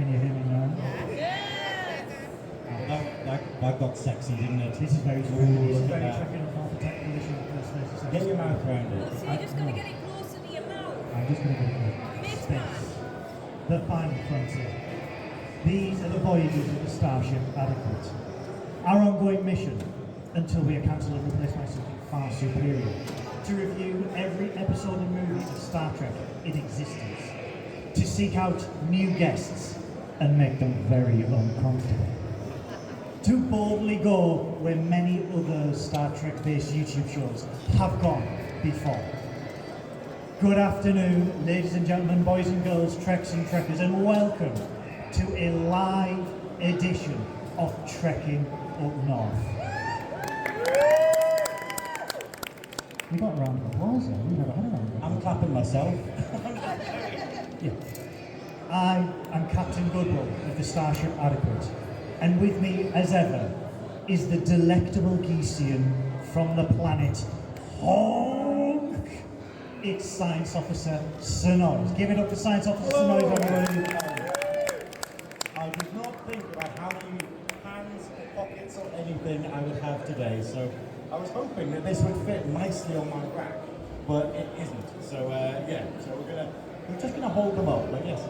Can you hear me now? That got sexy, didn't it? This is very true. This is very tricky on half attack condition. Get your mouth around it. So you're just going to get it closer to your mouth? I'm just going to get it. Big man. The final frontier. These are the voyages of the Starship Adequate. Our ongoing mission, until we are cancelled and replaced by something far superior, to review every episode and movie of Star Trek in existence, to seek out new guests and make them very uncomfortable, to boldly go where many other Star Trek-based YouTube shows have gone before. Good afternoon, ladies and gentlemen, boys and girls, Treks and Trekkers, and welcome to a live edition of Trekking Up North. We got a round of applause there. We've never had a round of applause. I'm clapping myself. Yeah. I am Captain Goodwill of the Starship Adequate, and with me, as ever, is the delectable Geesian from the planet Honk. It's Science Officer Synoiz. Give it up for Science Officer Synoiz, everybody. I did not think about how many hands or pockets or anything I would have today, so I was hoping that this would fit nicely on my rack, but it isn't. So yeah, so we're just gonna hold them up. But yes,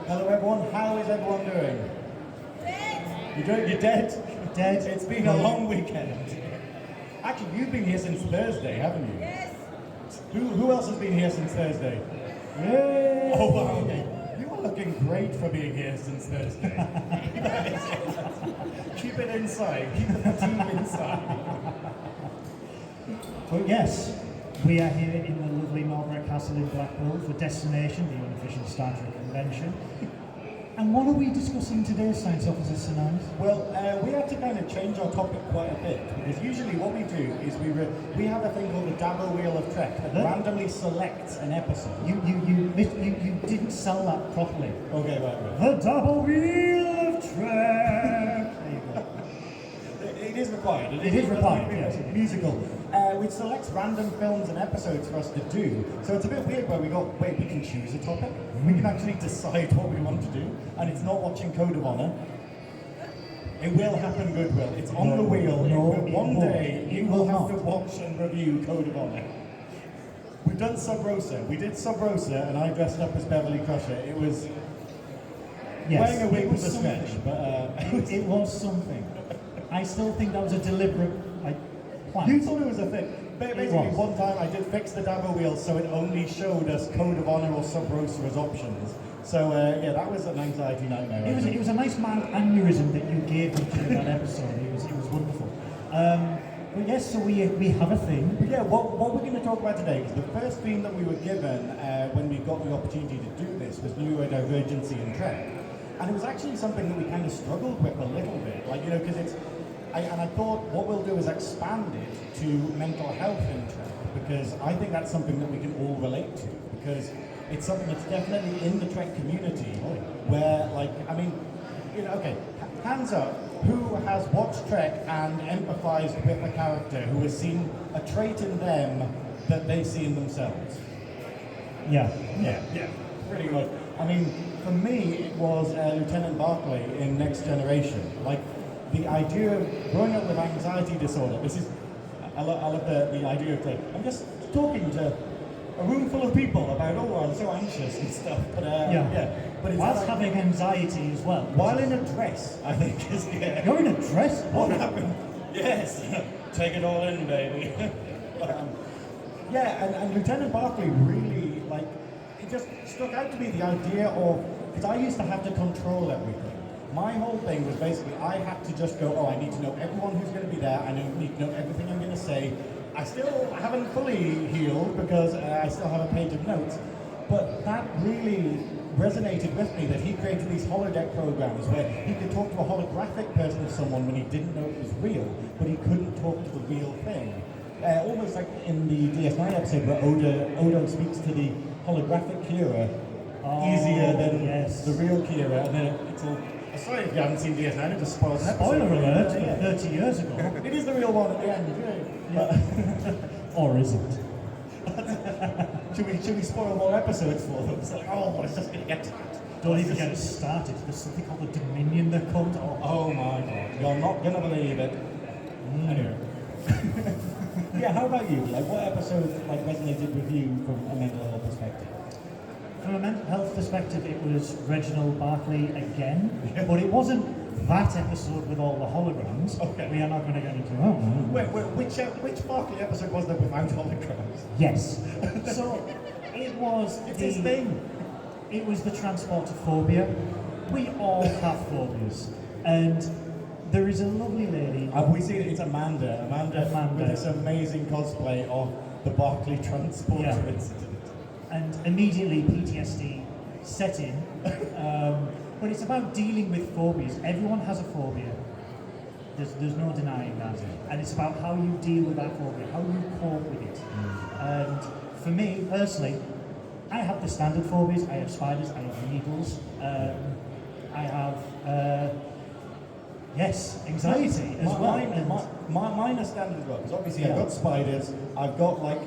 hello everyone. How is everyone doing? Dead. You're dead. Dead. It's been a long weekend. Actually, you've been here since Thursday, haven't you? Yes. Who else has been here since Thursday? Yay! Oh wow, okay. You are looking great for being here since Thursday. Keep it inside. Keep the team inside. But yes, we are here in the lovely Norbury Castle in Blackpool for Destination, the unofficial Star Trek convention. And what are we discussing today, Science Officer Synoiz? Well, we had to kind of change our topic quite a bit because usually what we do is we have a thing called the Dabber Wheel of Trek that randomly selects an episode. You didn't sell that properly. Okay, right. The Double Wheel of Trek. There you go. It is required. It is required, yes. Musical. Which selects random films and episodes for us to do. So it's a bit weird where we can choose a topic. We can actually decide what we want to do, and it's not watching Code of Honor. It will happen, Goodwill. It's on the wheel. One day you will have to watch and review Code of Honor. We've done Sub Rosa. We did Sub Rosa, and I dressed up as Beverly Crusher. It was wearing a wig was a stretch, but it was something. I still think that was a deliberate plan. You thought it was a thing. Basically, one time I did fix the Dabber wheel so it only showed us Code of Honor or Sub Rosa as options. So yeah, that was an anxiety nightmare. It was a nice mild aneurysm that you gave me during that episode. It was wonderful. But yes, so we have a theme. But yeah, what we're going to talk about today is the first theme that we were given when we got the opportunity to do this was neurodivergency in Trek. And it was actually something that we kind of struggled with a little bit, because it's. And I thought what we'll do is expand it to mental health in Trek, because I think that's something that we can all relate to, because it's something that's definitely in the Trek community, where, okay, hands up, who has watched Trek and empathized with a character who has seen a trait in them that they see in themselves? Yeah, pretty much. I mean, for me, it was Lieutenant Barclay in Next Generation. The idea of growing up with anxiety disorder, I love the idea of I'm just talking to a room full of people about, I'm so anxious and stuff, but but it's whilst having anxiety as well. While in a dress, I think is, You're in a dress? What happened? Yes, take it all in, baby. And Lieutenant Barclay really, it just stuck out to me, the idea of, because I used to have to control everything. My whole thing was basically I had to just go, I need to know everyone who's going to be there, I need to know everything I'm going to say. I still haven't fully healed because I still have a page of notes, but that really resonated with me, that he created these holodeck programs where he could talk to a holographic person of someone when he didn't know it was real, but he couldn't talk to the real thing. Almost like in the DS9 episode where Odo speaks to the holographic Kira easier than the real Kira, and then it's all... Sorry if you haven't seen DS9, it just spoils an episode. Spoiler alert, 30 years ago. It is the real one at the end, Or is it? Should we spoil more episodes for them? It's like, it's just going to get to that. Don't even get us started. There's something called the Dominion that comes. Oh my god, you're not gonna believe it. Anyway. Yeah, how about you? Like, what episode like resonated with you from a mental health perspective? From a mental health perspective, it was Reginald Barclay again, but it wasn't that episode with all the holograms. Okay. We are not going to get into that. Wait, which Barkley episode was there without holograms? Yes. So it was It's his thing. It was the transportophobia. We all have phobias, and there is a lovely lady. Have we seen it? It's Amanda. Amanda Amanda. with this amazing cosplay of the Barclay transporter Yeah. incident. And immediately PTSD set in. But it's about dealing with phobias. Everyone has a phobia. There's no denying that. And it's about how you deal with that phobia, how you cope with it. And for me, personally, I have the standard phobias. I have spiders, I have needles, I have, anxiety as well. And Mine are standard as well, because obviously I've Yeah. got spiders, I've got like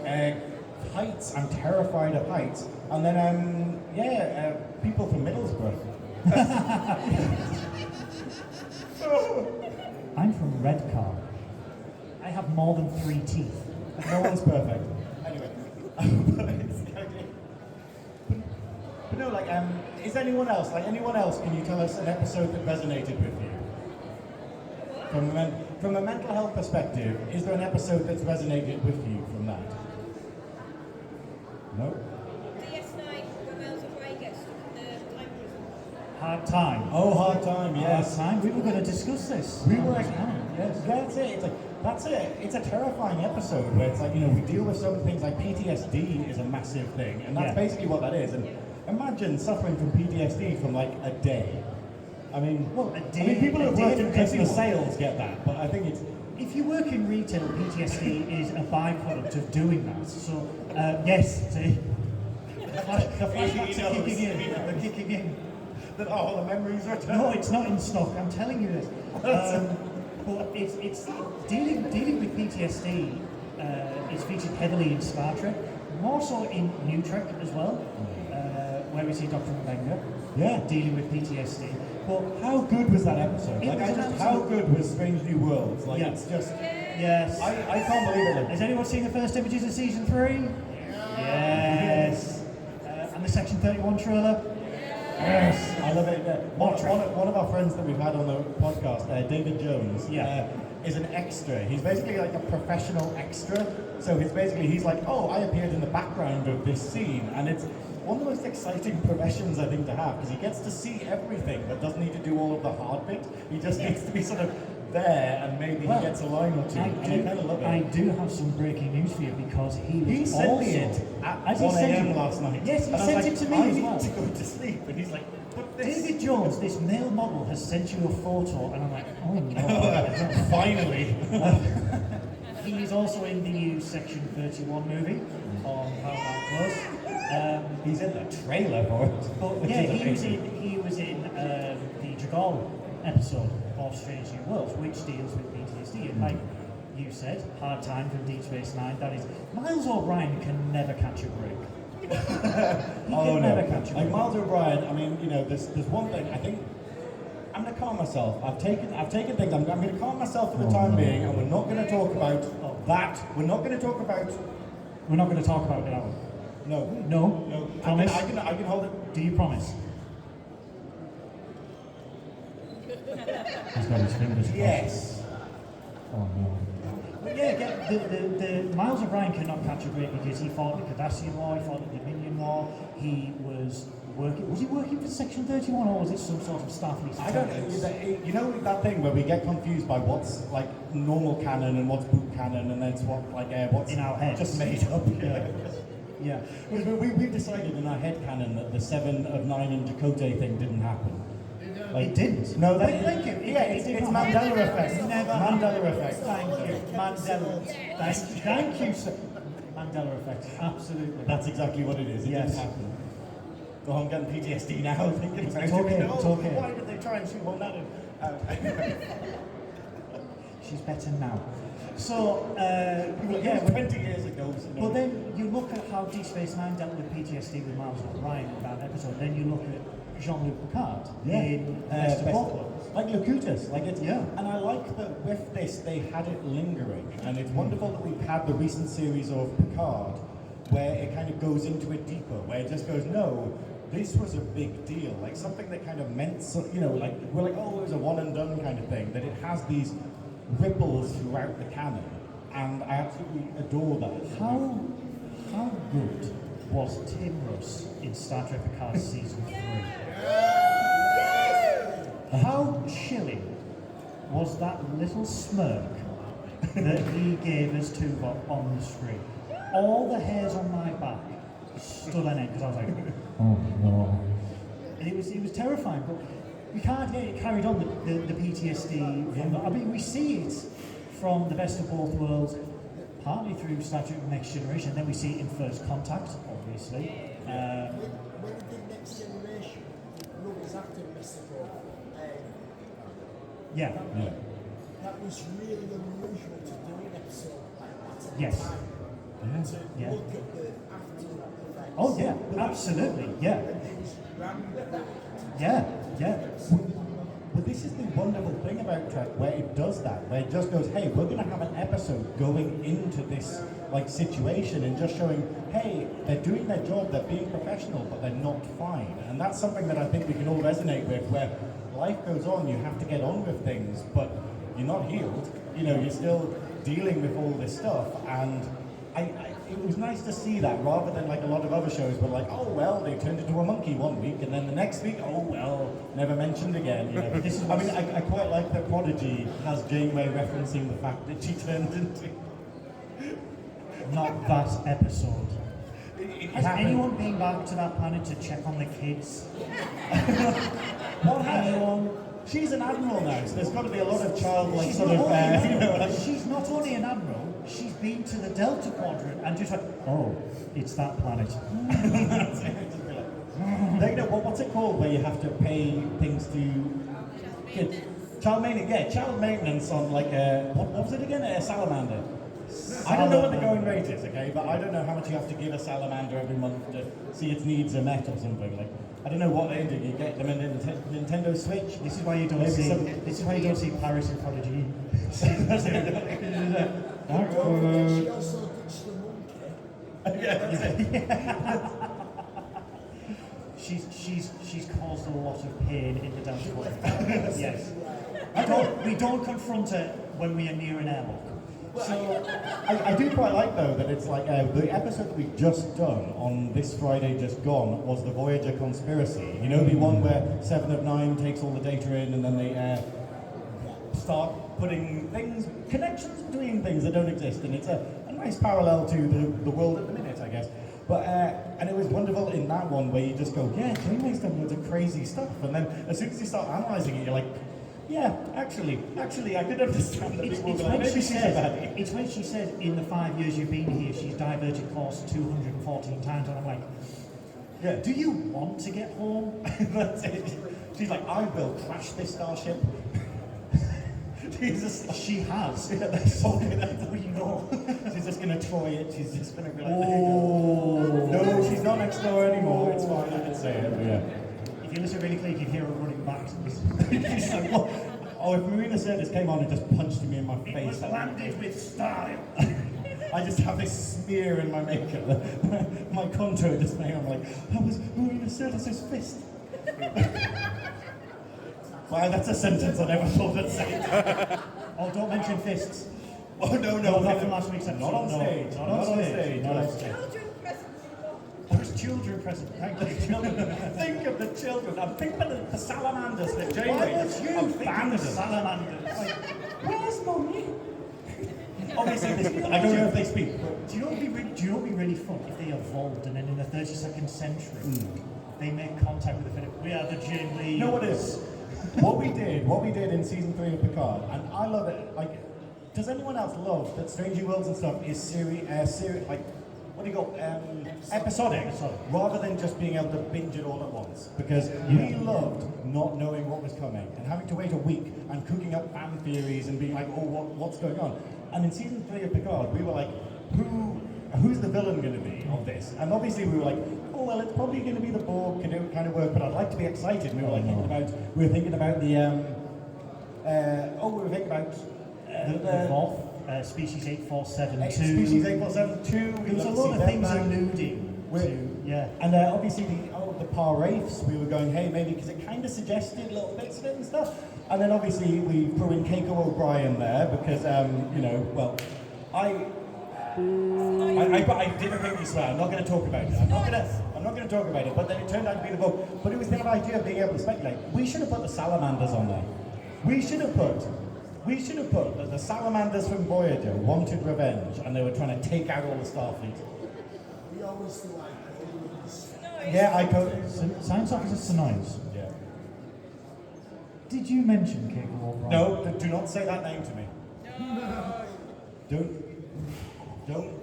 heights, I'm terrified of heights, and then people from Middlesbrough. I'm from Redcar. I have more than 3 teeth. No one's perfect. Anyway, but no, like, is anyone else, can you tell us an episode that resonated with you? From a mental health perspective, is there an episode that's resonated with you from that? No? DS9, when Miles O'Brien gets stuck in the time prison. Hard time. Oh, hard time, yes. Hard time. We were going to discuss this. We were like, Yes. that's it. It's like, that's it. It's a terrifying episode where it's like, we deal with some things like PTSD is a massive thing, and that's Yeah. basically what that is. And imagine suffering from PTSD from like a day. I mean, Well, a day- people who a day work in for customer everyone. sales get that, but I think it's If you work in retail, PTSD is a byproduct of doing that. So, yes, see, the flashbacks are kicking in. They're kicking in. that the memories are. No, it's not in stock. I'm telling you this. But it's dealing with PTSD. Is featured heavily in Star Trek, more so in New Trek as well, where we see Dr. M'Benga dealing with PTSD. But How good was that episode? It Like, was an how absolute- good was Strange New Worlds? Like, Yeah. it's just. yes, I can't believe it. Like, has anyone seen the first images of season 3? Yes. And the Section 31 trailer? Yes. I love it. More One of our friends that we've had on the podcast, David Jones, Yeah. is an extra. He's basically like a professional extra. So he's like, oh, I appeared in the background of this scene, and it's one of the most exciting professions I think to have, because he gets to see everything, but doesn't need to do all of the hard bit. He just needs to be sort of there, and maybe Well, he gets a line or two. And I kind of love it. I do have some breaking news for you because he was He sent also, me it at Has he 1 sent a.m. it? last night. Yes, he And I was sent like, it to me I as need well. to go to sleep, and he's like, put this. David Jones, this male model, has sent you a photo, and I'm like, oh no. Finally. He is also in the new Section 31 movie on Paramount Plus. He's in the trailer for it. But which yeah, is he amazing. was in the Dragal episode of Strange New Worlds, which deals with PTSD. And like you said, hard time from Deep Space Nine. That is, Miles O'Brien can never catch a break. He can never catch a Like break. Miles O'Brien, I mean, there's one thing. I think I'm gonna calm myself. I've taken things. I'm gonna calm myself for the time being, and we're not gonna talk about that. We're not gonna talk about. We're not going to talk about it, are we? No. No. No. Promise? I can hold it. Do you promise? He's got his fingers crossed. Yes. Oh no. But yeah, the Miles O'Brien cannot catch a break because he fought the Cardassian War, he fought the Dominion War, he was he working for Section 31 or was it some sort of Starfleet? I don't know. You know that thing where we get confused by what's like normal canon and what's boot canon, and then it's what's In our heads. just made up. Yeah. Because we've decided in our head canon that the 7 of 9 in Chakotay thing didn't happen. It didn't. No, that Wait, thank you. Yeah, It did it's not. Mandela effect. Never Mandela effect. Thank you. Mandela. Thank you, sir. Mandela effect. Absolutely. That's exactly what it is. It Yes. didn't happen. Oh, I'm getting PTSD now thinking about It's it. okay, No, it's okay. Why did they try and shoehorn that in? She's better now. So, Well, yeah, 20 years ago. So no. but then you look at how Deep Space Nine dealt with PTSD with Miles O'Brien in that episode. Then you look at Jean-Luc Picard Yeah. in Best of Both Worlds. Like Locutus, like it's Yeah. And I like that with this they had it lingering, and it's wonderful that we've had the recent series of Picard, where it kind of goes into it deeper, where it just goes, no, this was a big deal, like something that kind of meant, so, you know, like we're like, oh, it was a one and done kind of thing. That it has these ripples throughout the canon, and I absolutely adore that. How good was Tim Russ in Star Trek Picard season 3? How chilling was that little smirk that he gave us Tuvok on the screen? All the hairs on my back stood on end because I was like, oh no. And it was terrifying, but we can't get it carried on the PTSD. I mean, we see it from the Best of Both Worlds, partly through Star Trek The Next Generation, then we see it in First Contact, obviously. When we did Next Generation, Louis acted Mr. Yeah. Yeah. That was really unusual to do an episode like that at Yes. the time. To Yeah. look at the after effects. Oh yeah, absolutely. Yeah. It was random. Yeah. Yeah. But this is the wonderful thing about Trek, where it does that, where it just goes, hey, we're going to have an episode going into this like situation and just showing, hey, they're doing their job, they're being professional, but they're not fine. And that's something that I think we can all resonate with, where life goes on, you have to get on with things, but you're not healed. You know, you're still dealing with all this stuff, and it was nice to see that, rather than like a lot of other shows where like, oh well, they turned into a monkey one week, and then the next week, oh well, never mentioned again. You know, I mean, I quite like that Prodigy has Janeway referencing the fact that she turned into. Not that episode. It Has happened. anyone been back to that planet to check on the kids? What happened? She's an admiral now, so there's got to be a lot of childlike She's sort not, of. only an You know, admiral, like, she's not only an admiral, she's been to the Delta Quadrant and just like, oh, it's that planet. That's it. Just be like, you know, what's it called where you have to pay things to kids? Child maintenance. Yeah, child maintenance on like a what was it again? A salamander. I don't know what the going rate is, okay, but I don't know how much you have to give a salamander every month to see its needs are met or something. Like, I don't know what they do. You get them a Nintendo Switch. This is why you don't Maybe see. some- This is why you don't see Paris in Prodigy. She also ditched the monkey. She's caused a lot of pain in the Delta Quadrant. Yes. We don't confront her when we are near an airlock. So, I do quite like though that it's like the episode that we've just done on this Friday just gone was the Voyager conspiracy. You know, the one where 7 of 9 takes all the data in and then they start putting connections between things that don't exist, and it's a nice parallel to the world at the minute, I guess. But and it was wonderful in that one where you just go, yeah, Janeway's done loads of crazy stuff, and then as soon as you start analysing it, you're like, yeah, actually, I could understand that It's people were when like, maybe she she's a says, baddie. it's when she says, in the 5 years you've been here, she's diverted course 214 times, and I'm like, Yeah. do you want to get home? That's it. She's like, I will crash this starship. Jesus. She has. Yeah, that's okay, that's We know. She's just gonna Troy it. She's just gonna be like, Oh. no, she's not next door anymore. It's fine. I can say it. But yeah. If you listen really clear, you can hear her running back. She's like, what? Oh, if Marina Sirtis came on and just punched me in my It face, was landed with style. I just have this smear in my makeup. My contour display. I'm like, that was Marina Sirtis' fist. Wow, that's a sentence I never thought I'd say. Oh, don't mention fists. Oh no, No, not from last week's episode. Not on No, stage. not on stage. Not on No. stage. Children present. There's children present. Thank you. Think of the children. I'm thinking of the salamanders that Why Janeway don't you think of the abandoned. salamanders? Like, Where's mommy? Obviously, I don't know if they speak. But do you know what would be really fun if they evolved and then in the 32nd century they make contact with the Philip? We are the Janeway. you know what it is? What we did in season 3 of Picard, and I love it. Like, does anyone else love that Strange New Worlds and stuff is like, what do you call episodic, rather than just being able to binge it all at once? Because we loved not knowing what was coming and having to wait a week and cooking up fan theories and being like, oh, what's going on? And in season 3 of Picard, we were like, who's the villain going to be of this? And obviously we were like, oh well, it's probably going to be the Borg kind of work, but I'd like to be excited. And we were like we were thinking about the The fourth, species 8472. Species 8472. There was a lot of things alluding to, yeah. And obviously the Par Wraiths, we were going, hey, maybe, because it kind of suggested little bits of it and stuff. And then obviously we threw in Keiko O'Brien there because, you know, well, I didn't make me swear. I'm not going to talk about it. I'm not going to talk about it. But then it turned out to be the book. But it was that idea of being able to speculate. We should have put the salamanders on there. We should have put that the salamanders from Voyager wanted revenge, and they were trying to take out all the Starfleet. We always do like aliens. Yeah, I could. Science Officer Synoiz. Yeah. Did you mention Keiko O'Brien? No, do not say that name to me. Don't.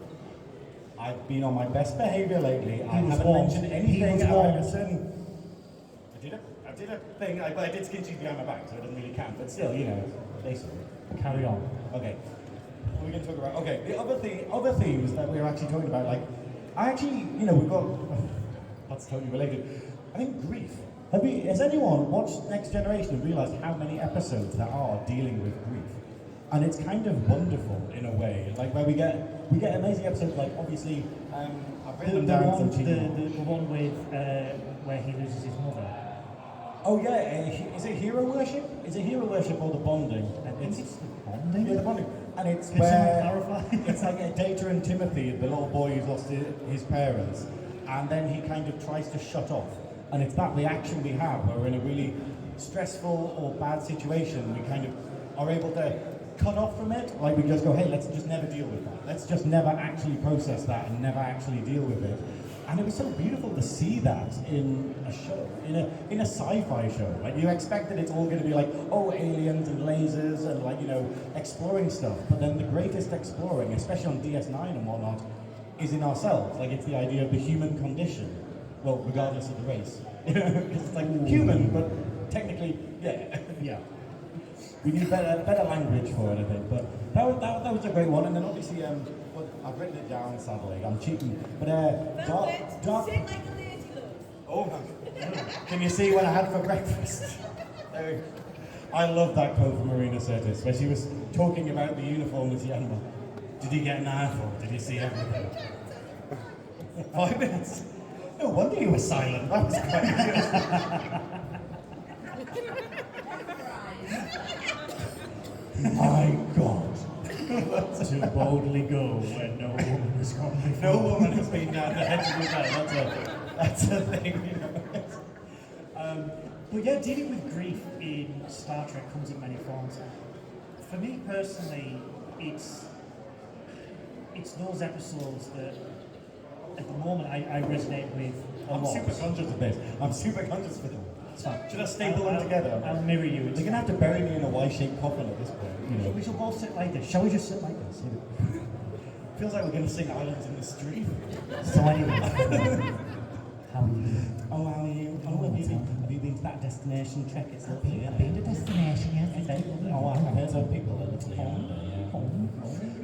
I've been on my best behaviour lately. I was haven't warned. mentioned He anything was about warned. Edison. I did a thing, but I did skin cheese behind my back, so it doesn't really count. But still, you know, basically. Carry on. Okay. What are we going to talk about? Okay, the other themes that we were actually talking about, like, I actually, you know, we've got, that's totally related. I think grief. Has anyone watched Next Generation and realised how many episodes there are dealing with grief? And it's kind of wonderful in a way, like where we get amazing episodes, like obviously, I've written them down. The one with where he loses his mother. Oh yeah, is it hero worship? Is it hero worship or the bonding? I think it's the bonding. Yeah, the bonding. And it's Can where someone clarify? it's like Data and Timothy, the little boy who's lost his parents, and then he kind of tries to shut off. And it's that reaction we have where we're in a really stressful or bad situation, we kind of are able to cut off from it. Like we just go, hey, let's just never deal with that. Let's just never actually process that and never actually deal with it. And it was so beautiful to see that in a show, in a sci-fi show. Like you expect that it's all going to be like, oh, aliens and lasers and like, you know, exploring stuff. But then the greatest exploring, especially on DS9 and whatnot, is in ourselves. Like it's the idea of the human condition. Well, regardless of the race. Because it's like human, but technically, yeah. Yeah. We need better language for it, I think. But that was a great one. And then obviously, well, I've written it down, sadly. I'm cheating. But dark. Sit like a lady, love. Oh my! Can you see what I had for breakfast? I love that quote from Marina Sirtis, where she was talking about the uniform with the animal. Did you get an eyeful? Did you see everything? 5 minutes. No wonder you were silent. That was quite good. My God. To boldly go where no woman has gone before. No woman has been down the head of the bed. That's a thing, you know. But yeah, dealing with grief in Star Trek comes in many forms. For me personally, it's those episodes that at the moment I resonate with a I'm lot. super conscious of this. I'm super conscious of them. It's fine. Should I staple them together? I'll mirror you. They're going to have to bury me in a Y-shaped coffin at this point, you know. We shall both sit like this. Shall we just sit like this? Feels like we're going to sing Islands in the Street. So anyway, how are you? Oh, how are you? Oh, have you been to that destination trek? It's lovely, I've been to destination, yes. It's very lovely. Oh, I've heard some people are lovely.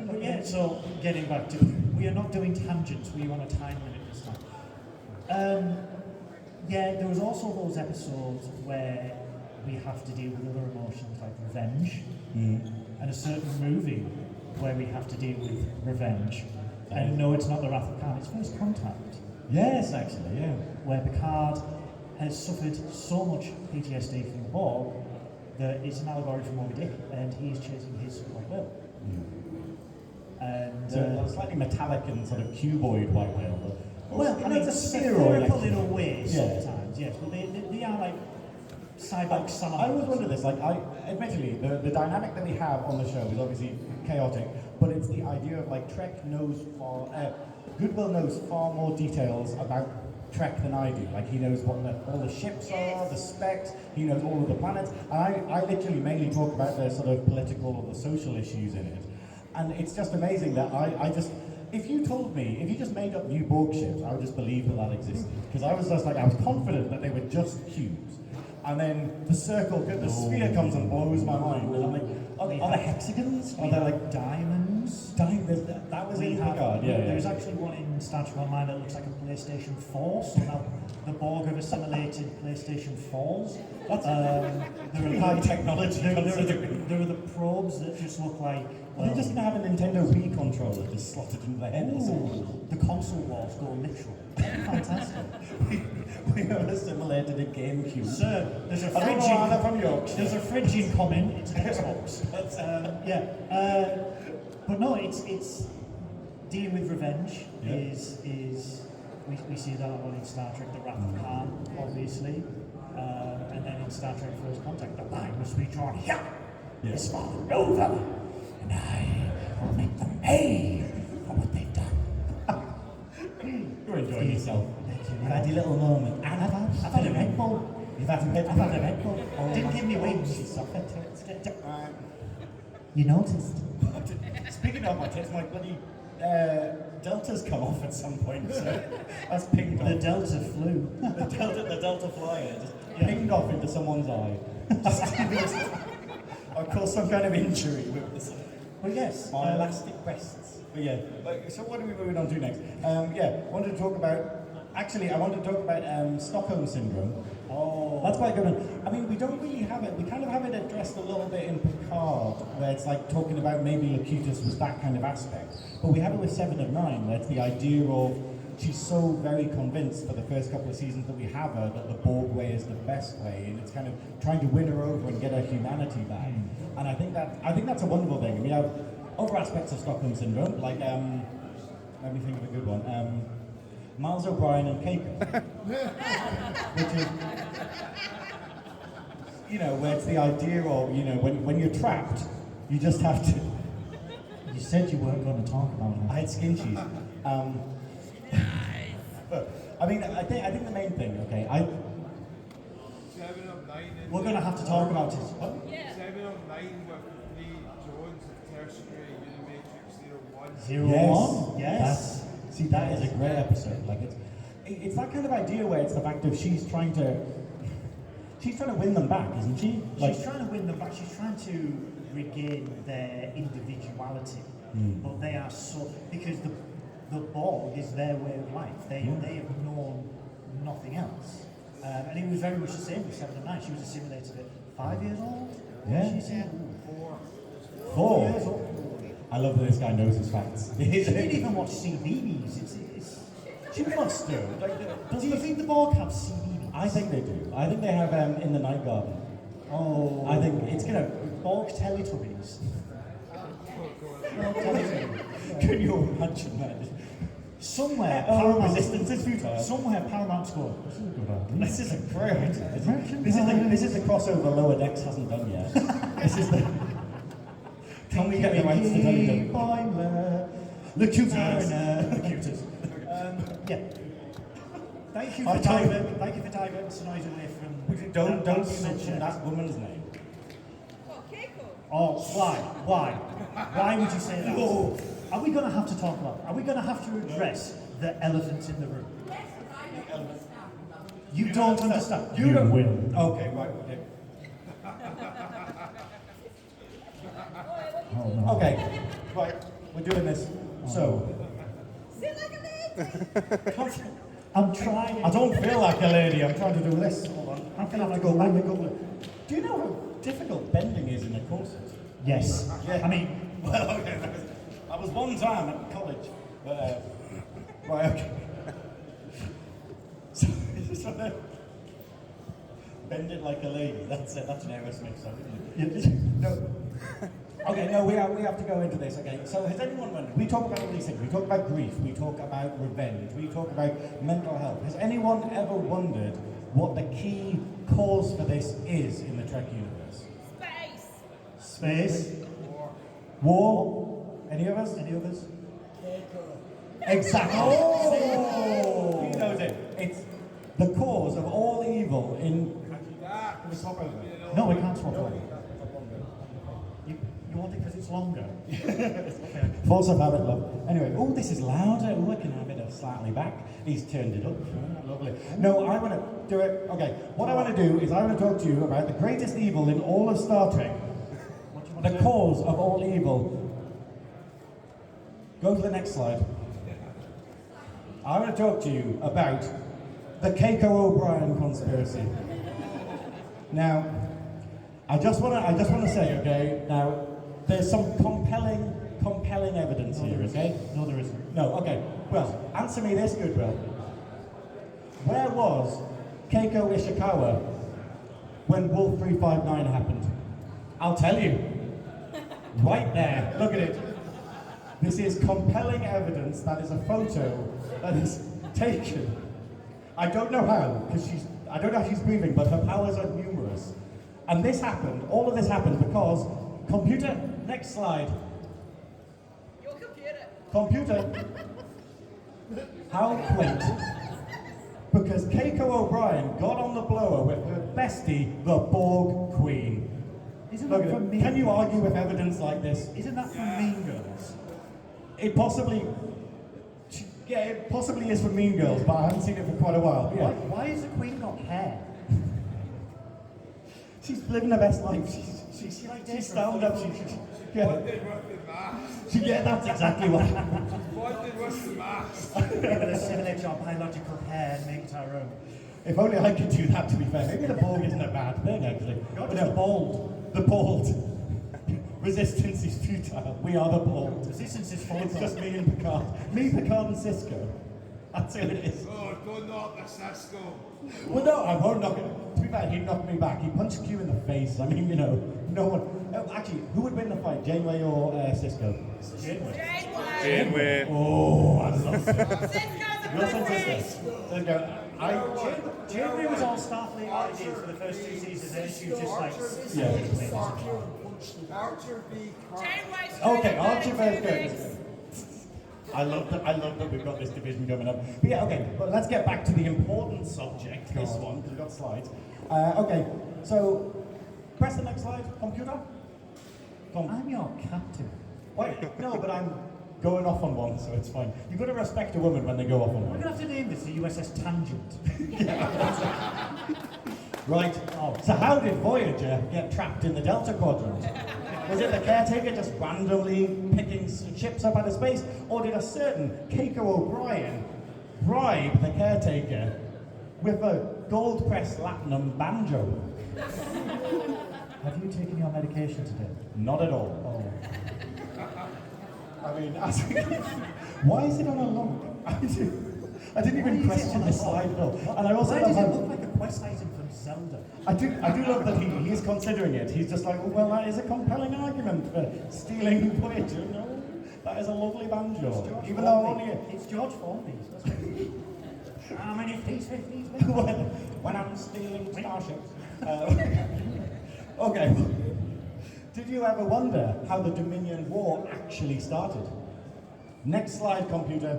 But yeah, so getting back to, we are not doing tangents, we are on a time limit this time. Yeah, there was also those episodes where we have to deal with other emotions like revenge, and a certain movie where we have to deal with revenge. And no, it's not The Wrath of Khan, it's First Contact. Yes, actually, yeah. Where Picard has suffered so much PTSD from the Borg that it's an allegory for Moby Dick, and he is chasing his white whale. And So slightly metallic and sort of cuboid white whale. well, I mean, it's a spheroid. spherical in a way Yeah. sometimes, yes, but they are like cyborg I salamanders. always wonder this, like, admittedly, the dynamic that we have on the show is obviously chaotic, but it's the idea of, like, Trek knows Goodwill knows far more details about Trek than I do. Like, he knows what all the ships are, the specs, he knows all of the planets, and I literally mainly talk about the sort of political or the social issues in it. And it's just amazing that I just, if you just made up new Borg ships, I would just believe that existed. Because I was confident that they were just cubes. And then the sphere comes and blows my mind. And I'm like, are they hexagons? Are they like diamonds? Times. That was We in have, Picard, yeah. There's actually one in Star Trek Online that looks like a PlayStation 4, so now the Borg have assimilated PlayStation 4s. pretty high technology considering. There are the probes that just look like... Are they just going to have a Nintendo Wii controller just slotted into their head or something? Ooh, the console wars go literal. Fantastic. We have assimilated a GameCube. Sir, there's a I don't fridge know, I'm from in... Yorkshire. There's a fridge incoming. It's an Xbox. But no, it's dealing with revenge Yeah. is we see that one in Star Trek: The Wrath of Khan, obviously, and then in Star Trek: First Contact, the line must be drawn here. Yeah. It's Father Nova, and I will make them pay for what they've done. You're enjoying yourself. Thank you. You've had your little moment. And I've had a Red Bull. You've had a Red I've Bull. had a Red Bull. Oh, Didn't give me wings. You noticed. Speaking of my tits, my bloody Delta's come off at some point, so that's pinged off. The Delta flew. the Delta flyer just Yeah. pinged off into someone's eye. Or caused some kind of injury with this. Well, yes. My elastic breasts. But yeah, so what are we moving on to next? I wanted to talk about. Actually, I wanted to talk about Stockholm syndrome. Oh, That's quite a good one. I mean, we don't really have it. We kind of have it addressed a little bit in Picard, where it's like talking about maybe Locutus was that kind of aspect. But we have it with Seven of Nine, where it's the idea of she's so very convinced for the first couple of seasons that we have her that the Borg way is the best way, and it's kind of trying to win her over and get her humanity back. And I think that's a wonderful thing. And we have other aspects of Stockholm syndrome, like let me think of a good one. Miles O'Brien and Keiko, which is, where it's the idea of, when you're trapped, you just have to. you said you weren't going to talk about I it. had skin cheese. But, I mean, I think the main thing, okay, 7 of 9 in We're going to have to talk about it. What? 7 of 9 with Lee Jones at Tertiary Unimatrix 01. 01? Yes. See, that is a great episode. Like it's that kind of idea where it's the fact of she's trying to win them back, isn't she? Like, She's trying to win them back. She's trying to regain their individuality. But they are so... Because the Borg is their way of life. They have known nothing else. And it was very much the same with 7 and 9. She was assimilated at 5 years old. Yeah. She said 4 years old. I love that this guy knows his facts. She didn't even watch CBeebies. She must do. Do you think the Borg have CBeebies? I think they do. I think they have In the Night Garden. Oh. I think it's gonna. Borg Teletubbies. Borg Teletubbies. Can you imagine that? Somewhere, Resistance is futile. Somewhere, Paramount's going. This is a great idea. This is the crossover Lower Decks hasn't done yet. This is the. Can we get the rights to WWE? Boiler. Locutus. Locutus. Yeah. Thank you I for told- diverting some noise away from. Don't that mention subject. that woman's name. What, Keiko? Oh, why? Why would you say that? No. Are we going to have to talk about? Are we going to have to address the elephant in the room? You don't understand. You don't will. Okay, right. Okay. Oh, no. Okay, right. We're doing this. So, Sit like a lady! I'm trying. I don't feel like a lady. I'm trying to do this. Hold on. I'm going to have to go back and go. Do you know how difficult bending is in a corset? Yes. Yeah. I mean, Well, okay. I was one time at college. But, right, okay. So, bend it like a lady. That's it. That's an Aerosmith song, isn't it? No. Okay, no, we have to go into this. Okay, so has anyone wondered? We talk about all these things. We talk about grief. We talk about revenge. We talk about mental health. Has anyone ever wondered what the key cause for this is in the Trek universe? Space! space. War? Any of us? Any others? Exactly. Oh! He knows it. It's the cause of all evil in. Can we swap over? No, we can't swap over. You want it because it's longer? Force of habit, love. Anyway, oh, this is louder. Oh, I can have it slightly back. He's turned it up. Oh, lovely. No, I want to do it. Okay, what I want to do is I want to talk to you about the greatest evil in all of Star Trek. What do you want The to do? cause of all evil. Go to the next slide. I want to talk to you about the Keiko O'Brien conspiracy. Now, I just want to say, okay. Now, there's some compelling evidence here, okay? No, there isn't. No, okay. Well, answer me this, Goodwill. Where was Keiko Ishikawa when Wolf 359 happened? I'll tell you. Right there. Look at it. This is compelling evidence. That is a photo that is taken. I don't know how, because I don't know if she's breathing, but her powers are numerous. And this happened, all of this happened because computer, next slide. Your computer. Computer. How quaint. Because Keiko O'Brien got on the blower with her bestie, the Borg Queen. Isn't Look that at from it. Mean Can you Girls? argue with evidence like this? Isn't that from Mean Girls? It possibly, yeah, it possibly is from Mean Girls, but I haven't seen it for quite a while. Yeah. Why has the Queen got hair? She's living her best life. She's stand up. Yeah. Bonded with the mask. Yeah, that's exactly what. Bonded with the mask. We're going to simulate our biological hair and make it our own. If only I could do that, to be fair. Maybe the Borg isn't a bad thing, actually. You're But just no, bald. the bald. Resistance is futile. We are the bald. Resistance is It's full just me and Picard. Me, Picard, and Cisco. That's who it is. Oh, don't knock the Cisco. Well, no, I won't knock it. To be fair, he knocked me back. He punched Q in the face. I mean, you know, no one. Actually, who would win the fight, Janeway or Cisco? Janeway. Janeway. Oh, I love it. Cisco's a Wilson pussy. sisters. There you go. Janeway was all Starfleet ideas for the first 2 seasons, and then she was just like... Yeah. Archer v. Kirk. Janeway's Okay, trying Archie to very do good. things. I love that we've got this division coming up. But yeah, okay, but let's get back to the important subject, this one, because we've got slides. Okay, so press the next slide, computer. I'm your captain. Wait, no, but I'm going off on one, so it's fine. You've got to respect a woman when they go off on We're one. going to have to name this the USS Tangent. Right, so how did Voyager get trapped in the Delta Quadrant? Was it the caretaker just randomly picking ships up out of space? Or did a certain Keiko O'Brien bribe the caretaker with a gold-pressed platinum banjo? Have you taken your medication today? Not at all. Oh. I mean, why is it on a log? I didn't even question the slide at all. And I also Why love does how... it look like a quest item from Zelda? I do love that he's considering it. He's just like, well, that is a compelling argument for stealing Voyager. No, that is a lovely banjo. Even though only It's George Formby's. That's what it is. How many P-50s? when I'm stealing starships. Okay. Did you ever wonder how the Dominion War actually started? Next slide, computer.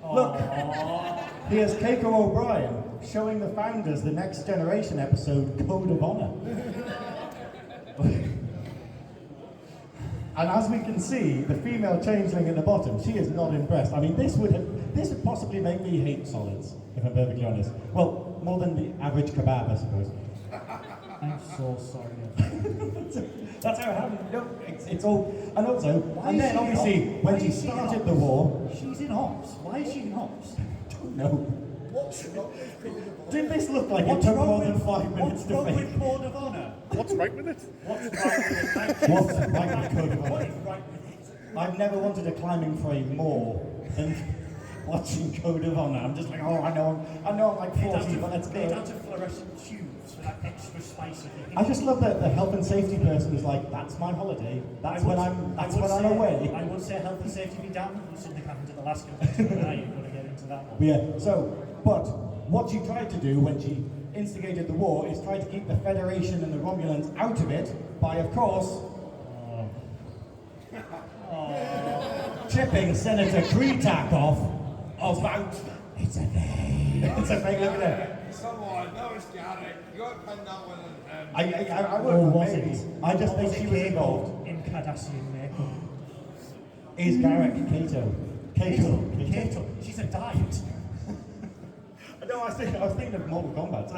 Oh, God. Look, here's Keiko O'Brien showing the founders the Next Generation episode Code of Honor. And as we can see, the female changeling at the bottom, she is not impressed. I mean, this would possibly make me hate solids, if I'm perfectly honest. Well, more than the average kebab, I suppose. I'm so sorry. That's how it happened. No, it's all, and also, Why and is then she in obviously, ops? when Why she is she in started ops? the war, She's in ops. Why is she in ops? don't know. What's wrong with Code of Honor? Did this look like it What's took wrong more with than 5 minutes What's to wrong make? with Code of Honor? What's right with it? What's right with it? Thank you. What's right with Code of What Honor? is right with it? I've never wanted a climbing frame more than watching Code of Honor. I'm just like, oh, I know I'm like 40, but let's Made go. out of fluorescent tubes with that extra spicy thing. I just love that the health and safety person is like, that's my holiday. That's when I'm away. I would say health and safety be damned. You shouldn't have happened to the last competition. Now you've got to get into that one. But yeah, so, but what she tried to do when she instigated the war is try to keep the Federation and the Romulans out of it by, of course, chipping Senator Kretak off about... It's a fake. It's a fake, look at it. Come on, that was Gary. You got to pin that one in. I would Or have was maybe. it? I just Or think was she it was Keiko involved. in Cardassian makeup? Is Garrick Kato? Kato. She's a diet. No, I was thinking of Mortal Kombat.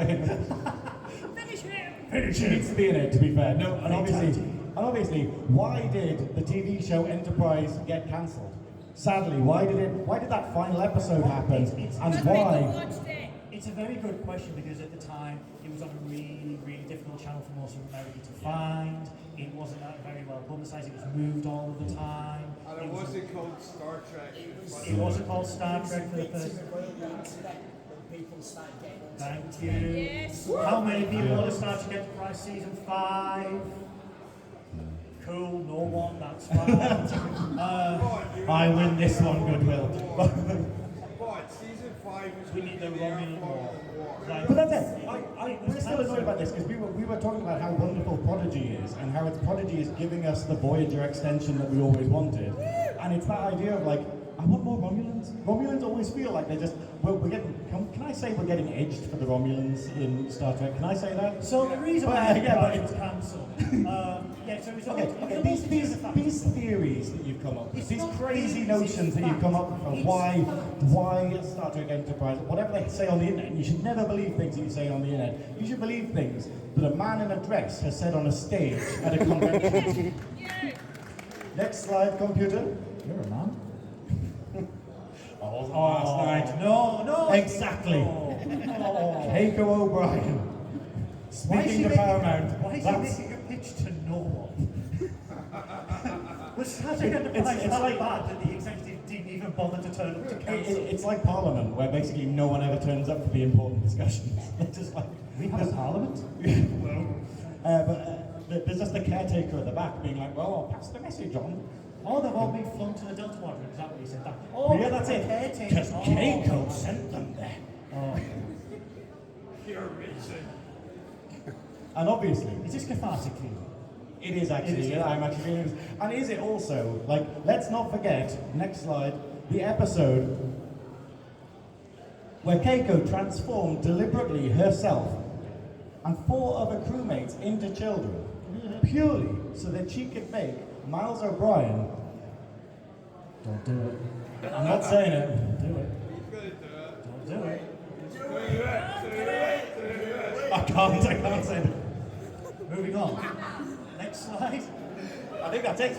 Finish him. She needs to be in it, to be fair. No, and obviously, And obviously, why did the TV show Enterprise get cancelled? Sadly, why did that final episode happen? And Because people why? watched it. It's a very good question because at the time it was on a really, really difficult channel for most of America to find. It wasn't that very well publicised. It was moved all of the time. And it wasn't called Star Trek. It wasn't called Star Trek for the first. Victim of oil accident when people started getting onto Thank it. you. Yes. How many people want to start to Enterprise season 5? Cool, no one. That's fine. I win this one, Goodwill. But season 5 was We need the Romulan War. Like, But that's it. We're still annoyed about this because we were talking about how wonderful Prodigy is and how its Prodigy is giving us the Voyager extension that we always wanted. And it's that idea of like, I want more Romulans. Romulans always feel like they're just, we're getting, can I say we're getting edged for the Romulans in Star Trek? Can I say that? So the reason But, why yeah, it's cancelled. Yeah, so it's Okay, these theories that you've come up with, It's these not crazy theories, notions it's that you've come up with, fact. why Star Trek Enterprise, whatever they say on the internet, and you should never believe things that you say on the internet. You should believe things that a man in a dress has said on a stage at a convention. Yes. Next slide, computer. You're a man. Oh, Last night. No. Exactly. Oh. Keiko O'Brien. Speaking to Paramount. Why is he that's- making a pitch to no one? Was Saturday Enterprise it's that like- bad that the executive didn't even bother to turn up to council? It's like Parliament, where basically no one ever turns up for the important discussions. It's just like We have a parliament? there's just the caretaker at the back being like, well, I'll pass the message on. Oh, they've all been flung to the Delta Quadrant. Is that what you said? That? Oh, Yeah, that's it. Caretakers. Because Oh. Keiko sent them there. Oh. Pure reason. And obviously, Is this cathartic for you? it is actually, It is. I'm actually feeling this. And is it also, like, let's not forget, next slide, the episode where Keiko transformed deliberately herself and 4 other crewmates into children, purely so that she could make Miles O'Brien. Don't do it. I'm not saying it. Do it. He's gonna do it. Don't do it. Do it. I can't say that. Moving on. Next slide. I think that's it.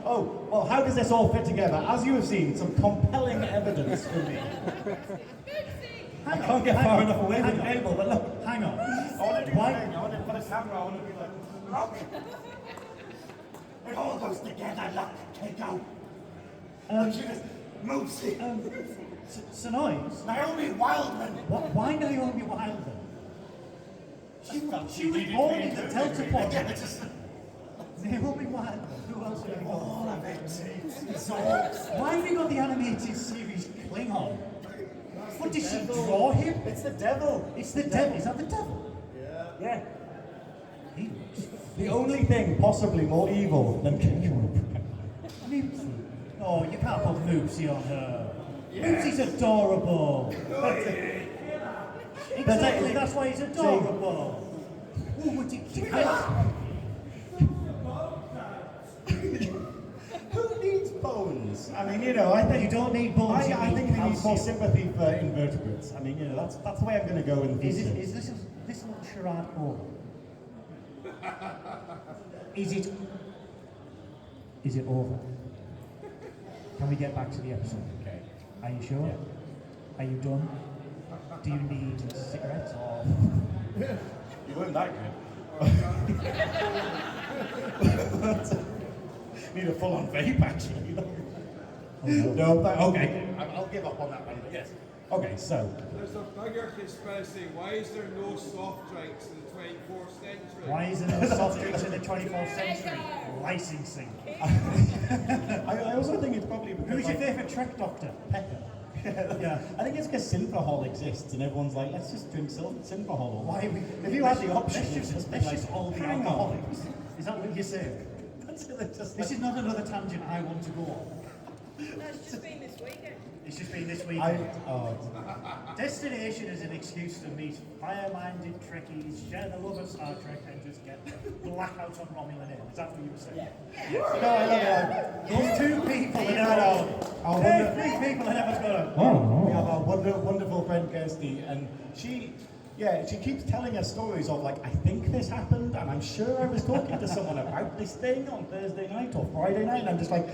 Oh, well, how does this all fit together? As you have seen, some compelling evidence for me. I can't get far enough away from the table, but look. Hang on. I want to do Why? I want to put a camera, I want to be like, look. It all goes together, look, Keiko. Look, she just moves it. Sonoys? Naomi Wildman. Why Naomi Wildman? She was born in the Delta Quadrant. Naomi Wildman. Who else have we got? All of it. It's all. Why have we got the animated series Klingon? What did she draw him? It's the devil. It's the devil. Is that the devil? Yeah. He looks. The only thing possibly more evil than Keiko. Moopsy. Oh, you can't put Moopsy on her. Moopsy's adorable. Exactly, that's why he's adorable. Oh, ridiculous. Who needs bones? I mean, you know, I think You don't need bones, you I need think we need more calcium. sympathy for invertebrates. I mean, you know, that's the way I'm going to go in the Is, future. this little charade over? Is it over? Can we get back to the episode? Okay. Are you sure? Are you done? Do you need cigarettes or? You weren't that good. Need a full-on vape, actually. Oh, no. No, okay. I'll give up on that one. But yes. Okay, so There's a bigger conspiracy. Why is there no soft drinks in the 24th century? Why isn't there soft drinks in the 24th century? Licensing. I also think it's probably because Who's your like, favourite Trek doctor? Pepper. Yeah. I think it's because Synthahol exists and everyone's like, let's just drink Synthahol. Why are we? If you had the option, let's just be just like, all be hang on. alcoholics. Is that what you're saying? Just This is not another tangent I want to go on. That's just been this weekend. It's just been this week. Destination is an excuse to meet fire-minded Trekkies, share the love of Star Trek, and just get blackout on Romulan Hill. Is that what you were saying? No, I love it. Those two people are never Our Those three people are never going to. We have our wonderful friend Kirsty, and she Yeah, she keeps telling us stories of like, I think this happened, and I'm sure I was talking to someone about this thing on Thursday night or Friday night, and I'm just like,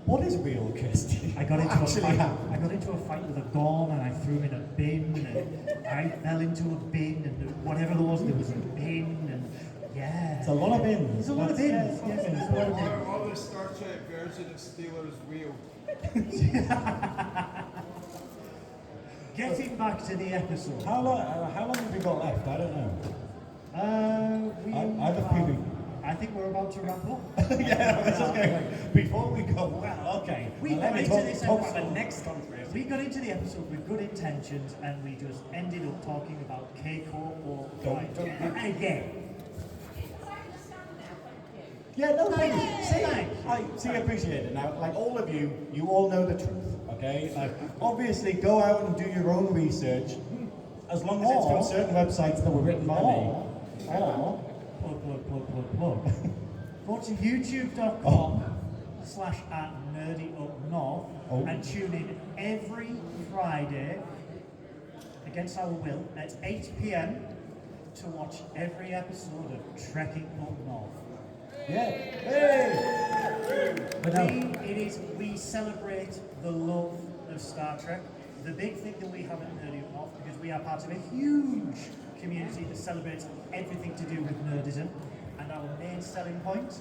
what is real, Kirsty? I got What into a actually fight. happened? I got into a fight with a gong and I threw him in a bin and I fell into a bin and whatever there was a bin and yeah. It's a lot of bins. It's a lot of bins. Yes, Yes, it's it's a lot of Or the Star Trek version of Steeler's Wheel. Getting back to the episode. How long have we got left? I don't know. I have a feeling. I think we're about to wrap up. Yeah, I was just going like, before we go, well, okay. We let got me into talk, this talk about episode. the next country. We got into the episode with good intentions and we just ended up talking about Keiko or again. Yeah, no, thank you. Thanks. I appreciate it. Now, like all of you, you all know the truth, okay? Like, obviously, go out and do your own research, as long as it's from certain websites that were written by me. Plug. Go to youtube.com/@nerdyupnorth and tune in every Friday, against our will, at 8 p.m. to watch every episode of Trekking Up North. Yeah. Hey! But no. We celebrate the love of Star Trek. The big thing that we have at Nerdy Up North, because we are part of a huge community that celebrates everything to do with nerdism, and our main selling point,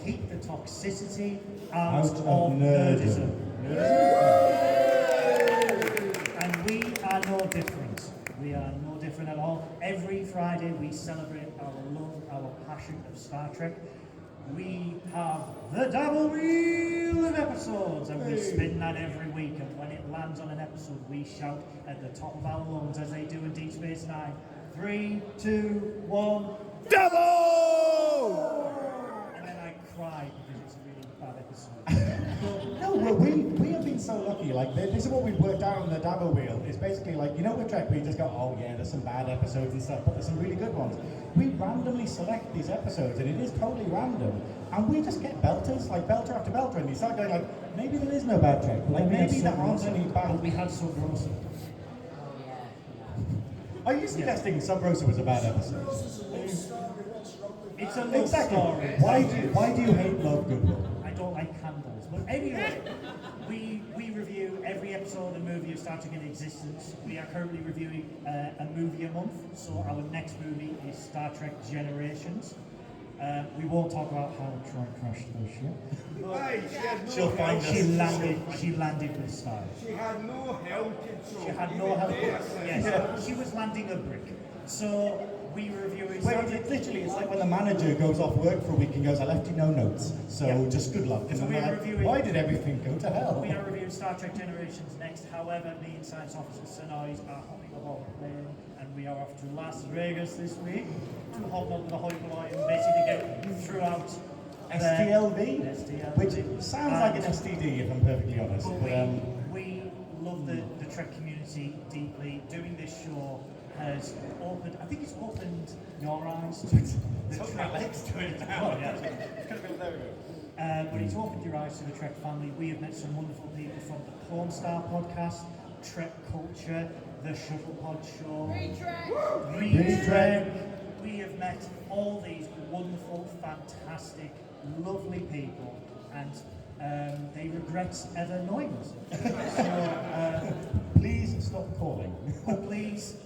keep the toxicity out of nerdism. And we are no different. We are no different at all. Every Friday we celebrate our love, our passion of Star Trek. We have the double wheel of episodes and we spin that every week, and when it lands on an episode we shout at the top of our lungs as they do in Deep Space Nine. 3, 2, 1, double! And then I cry because it's a really bad episode. No, well, we have been so lucky. Like, this is what we've worked out on the Dabble Wheel. It's basically like, you know, with Trek, we just go, oh yeah, there's some bad episodes and stuff, but there's some really good ones. We randomly select these episodes, and it is totally random. And we just get belters, like belter after belter, and you start going like, maybe there is no bad Trek. Like, maybe there aren't any bad. We had Sub Rosa. Are you suggesting Sub Rosa was a bad episode? It's a love Exactly. story. Why do you hate Love Goodwill? I don't like candles. But anyway, we review every episode and movie of Star Trek in existence. We are currently reviewing a movie a month, so our next movie is Star Trek Generations. We won't talk about how Troy crashed the ship. Aye, she had no She'll find help. us. She landed with style. She had no help control. She had no Even help. there, Yes, she was landing a brick. So we were reviewing Wait, Star Trek. it's like when the manager goes off work for a week and goes, I left you no notes, so Yeah. just good luck. And So then we they're are like, reviewing- why did everything go to hell? We are reviewing Star Trek Generations next. However, me and Science Officer Synoiz are hopping aboard a plane and we are off to Las Vegas this week to hop up with the hoi polloi and basically get throughout STLV? STLV. Which sounds like an STD, if I'm perfectly honest. But But, we love the Trek community deeply. Doing this show has opened, I think it's opened your eyes to the Trek. legs to it Well, yeah. But it's opened your eyes to the Trek family. We have met some wonderful people from the Clone Star podcast, Trek Culture, the Shuttlepod Show, Retrek. We have met all these wonderful, fantastic, lovely people, and they regret ever knowing us. So please stop calling. please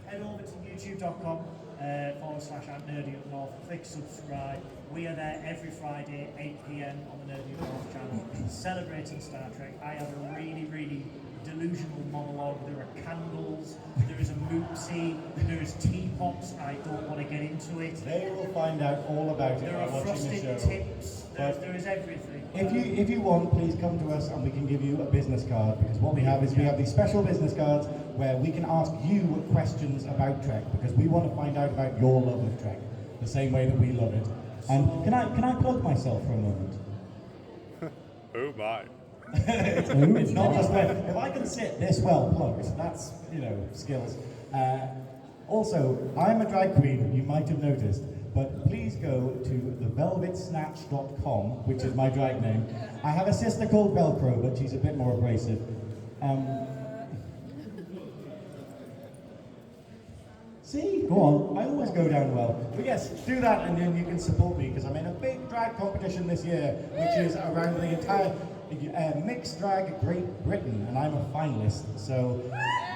head over to youtube.com/@nerdyupnorth. Click subscribe. We are there every Friday, 8 p.m. on the Nerdy Up North channel, celebrating Star Trek. I have a really delusional monologue. There are candles, there is a moopsie, there is teapots. I don't want to get into it. They will find out all about it There by are watching the frosted show. tips. But There is everything. if you want, please come to us and we can give you a business card, because what we have is we have these special business cards where we can ask you questions about Trek, because we want to find out about your love of Trek the same way that we love it. And can I plug myself for a moment? Oh my. It's not just when, if I can sit this well plugged, that's, skills. Also, I'm a drag queen, you might have noticed, but please go to thevelvetsnatch.com, which is my drag name. I have a sister called Velcro, but she's a bit more abrasive. See, go on. I always go down well. But yes, do that and then you can support me because I'm in a big drag competition this year, which is around the entire mixed drag Great Britain, and I'm a finalist. So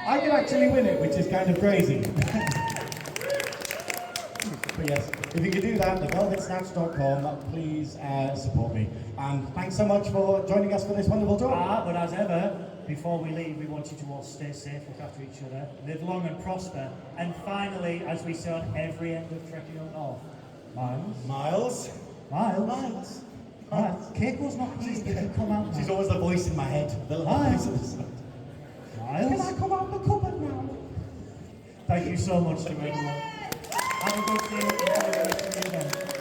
I could actually win it, which is kind of crazy. But yes, if you could do that, thevelvetsnatch.com, please support me. And thanks so much for joining us for this wonderful talk. But as ever, before we leave, we want you to all stay safe, look after each other, live long and prosper. And finally, as we say on every end of Trekking Up North, Miles. Miles. Miles. Miles. Keiko's not pleased that you come out now. She's always the voice in my head. The little Miles. voice of the Miles. Can I come out the cupboard now? Thank you so much to everyone. Have a good day and have a good day again.